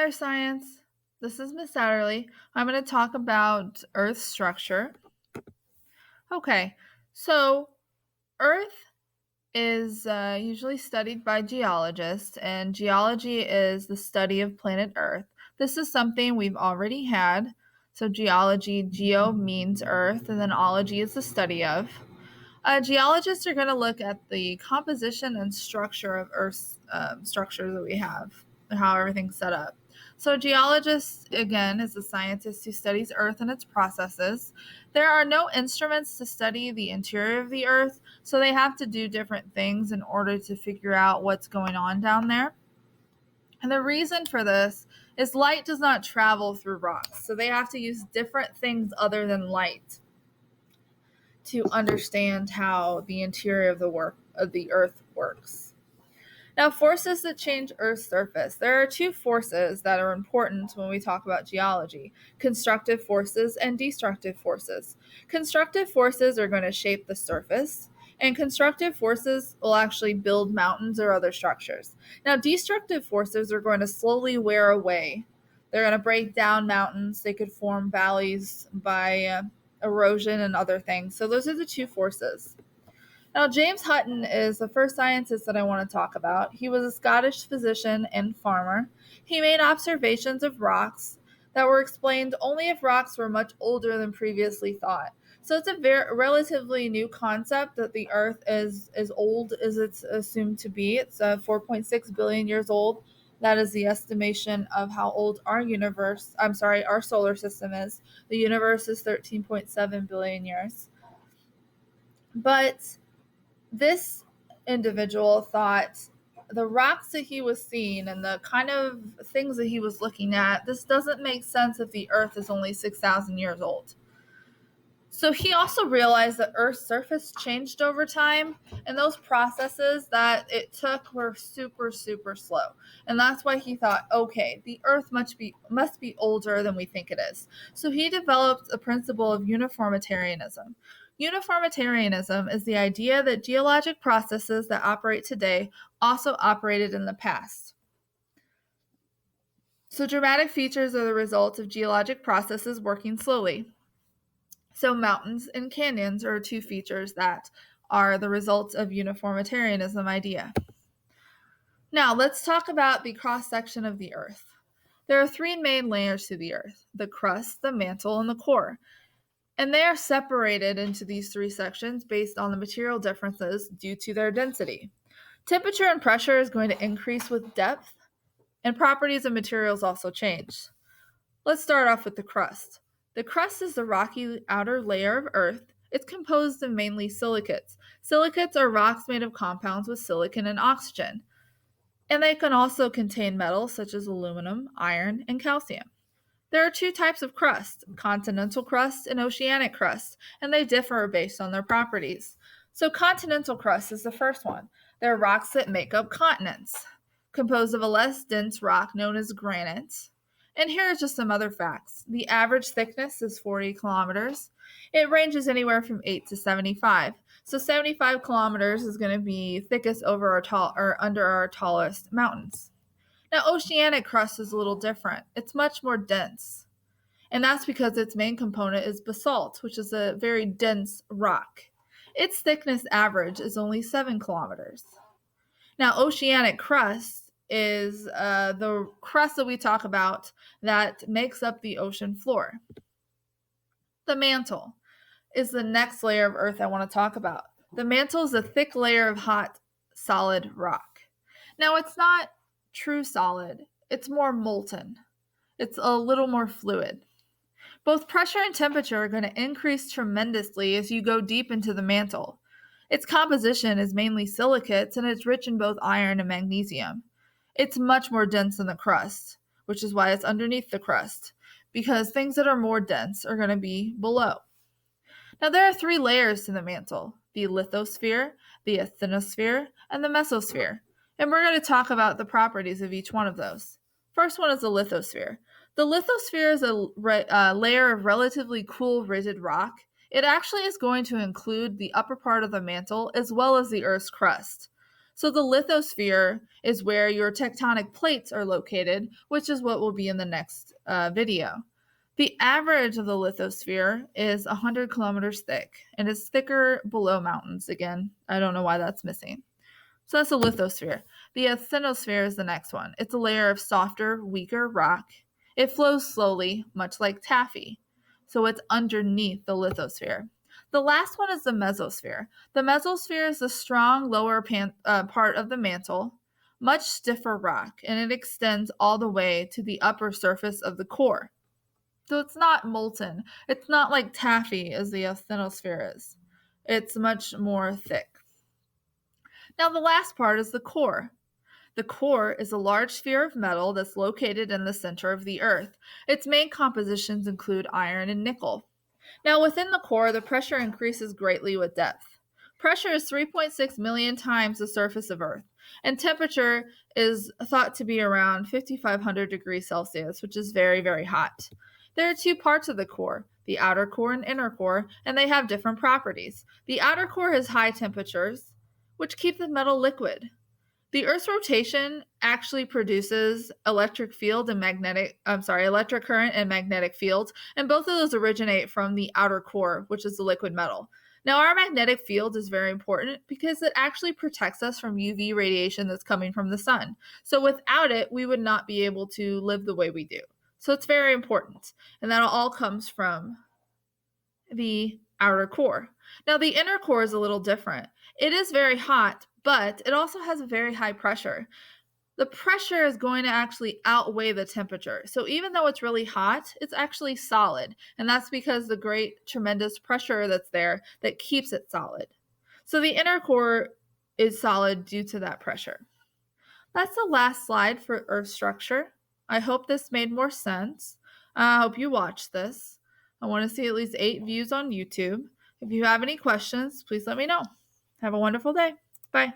Hi, Science. This is Miss Satterley. I'm going to talk about Earth's structure. Okay, so Earth is usually studied by geologists, and geology is the study of planet Earth. This is something we've already had. So, geology, geo means Earth, and then ology is the study of. Geologists are going to look at the composition and structure of Earth's structure that we have, how everything's set up. So, a geologist, again, is a scientist who studies Earth and its processes. There are no instruments to study the interior of the Earth, so they have to do different things in order to figure out what's going on down there. And the reason for this is light does not travel through rocks, so they have to use different things other than light to understand how the interior of the Earth works. Now, forces that change Earth's surface. There are two forces that are important when we talk about geology: constructive forces and destructive forces. Constructive forces are going to shape the surface, and constructive forces will actually build mountains or other structures. Now, destructive forces are going to slowly wear away. They're going to break down mountains. They could form valleys by erosion and other things. So, those are the two forces. Now, James Hutton is the first scientist that I want to talk about. He was a Scottish physician and farmer. He made observations of rocks that were explained only if rocks were much older than previously thought. So it's a very relatively new concept that the Earth is as old as it's assumed to be. It's 4.6 billion years old. That is the estimation of how old our solar system is. The universe is 13.7 billion years. But this individual thought the rocks that he was seeing and the kind of things that he was looking at, this doesn't make sense if the Earth is only 6,000 years old. So he also realized that Earth's surface changed over time, and those processes that it took were super, super slow. And that's why he thought, okay, the Earth must be older than we think it is. So he developed a principle of uniformitarianism. Uniformitarianism is the idea that geologic processes that operate today also operated in the past. So dramatic features are the result of geologic processes working slowly. So mountains and canyons are two features that are the results of uniformitarianism idea. Now let's talk about the cross-section of the Earth. There are three main layers to the Earth: the crust, the mantle, and the core. And they are separated into these three sections based on the material differences due to their density. Temperature and pressure is going to increase with depth, and properties of materials also change. Let's start off with the crust. The crust is the rocky outer layer of Earth. It's composed of mainly silicates. Silicates are rocks made of compounds with silicon and oxygen, and they can also contain metals such as aluminum, iron, and calcium. There are two types of crust: continental crust and oceanic crust, and they differ based on their properties. So, continental crust is the first one. They're rocks that make up continents, composed of a less dense rock known as granite. And here are just some other facts. The average thickness is 40 kilometers. It ranges anywhere from 8 to 75. So 75 kilometers is going to be thickest over our tall or under our tallest mountains. Now, oceanic crust is a little different. It's much more dense, and that's because its main component is basalt, which is a very dense rock. Its thickness average is only 7 kilometers. Now, oceanic crust is the crust that we talk about that makes up the ocean floor. The mantle is the next layer of Earth I want to talk about. The mantle is a thick layer of hot, solid rock. Now, it's not true solid, it's more molten. It's a little more fluid. Both pressure and temperature are going to increase tremendously as you go deep into the mantle. Its composition is mainly silicates and it's rich in both iron and magnesium. It's much more dense than the crust, which is why it's underneath the crust, because things that are more dense are going to be below. Now, there are three layers to the mantle: the lithosphere, the asthenosphere, and the mesosphere. And we're going to talk about the properties of each one of those. First one is the lithosphere. The lithosphere is a layer of relatively cool, rigid rock. It actually is going to include the upper part of the mantle as well as the Earth's crust. So the lithosphere is where your tectonic plates are located, which is what will be in the next video. The average of the lithosphere is 100 kilometers thick and is thicker below mountains. Again, I don't know why that's missing. So that's the lithosphere. The asthenosphere is the next one. It's a layer of softer, weaker rock. It flows slowly, much like taffy. So it's underneath the lithosphere. The last one is the mesosphere. The mesosphere is the strong lower part of the mantle, much stiffer rock, and it extends all the way to the upper surface of the core. So it's not molten. It's not like taffy as the asthenosphere is. It's much more thick. Now, the last part is the core. The core is a large sphere of metal that's located in the center of the Earth. Its main compositions include iron and nickel. Now, within the core, the pressure increases greatly with depth. Pressure is 3.6 million times the surface of Earth, and temperature is thought to be around 5,500 degrees Celsius, which is very, very hot. There are two parts of the core, the outer core and inner core, and they have different properties. The outer core has high temperatures, which keep the metal liquid. The Earth's rotation actually produces electric current and magnetic fields, and both of those originate from the outer core, which is the liquid metal. Now, our magnetic field is very important because it actually protects us from UV radiation that's coming from the sun. So without it, we would not be able to live the way we do. So it's very important, and that all comes from the outer core. Now, the inner core is a little different. It is very hot, but it also has a very high pressure. The pressure is going to actually outweigh the temperature. So even though it's really hot, it's actually solid. And that's because the great, tremendous pressure that's there that keeps it solid. So the inner core is solid due to that pressure. That's the last slide for Earth structure. I hope this made more sense. I hope you watched this. I want to see at least 8 views on YouTube. If you have any questions, please let me know. Have a wonderful day. Bye.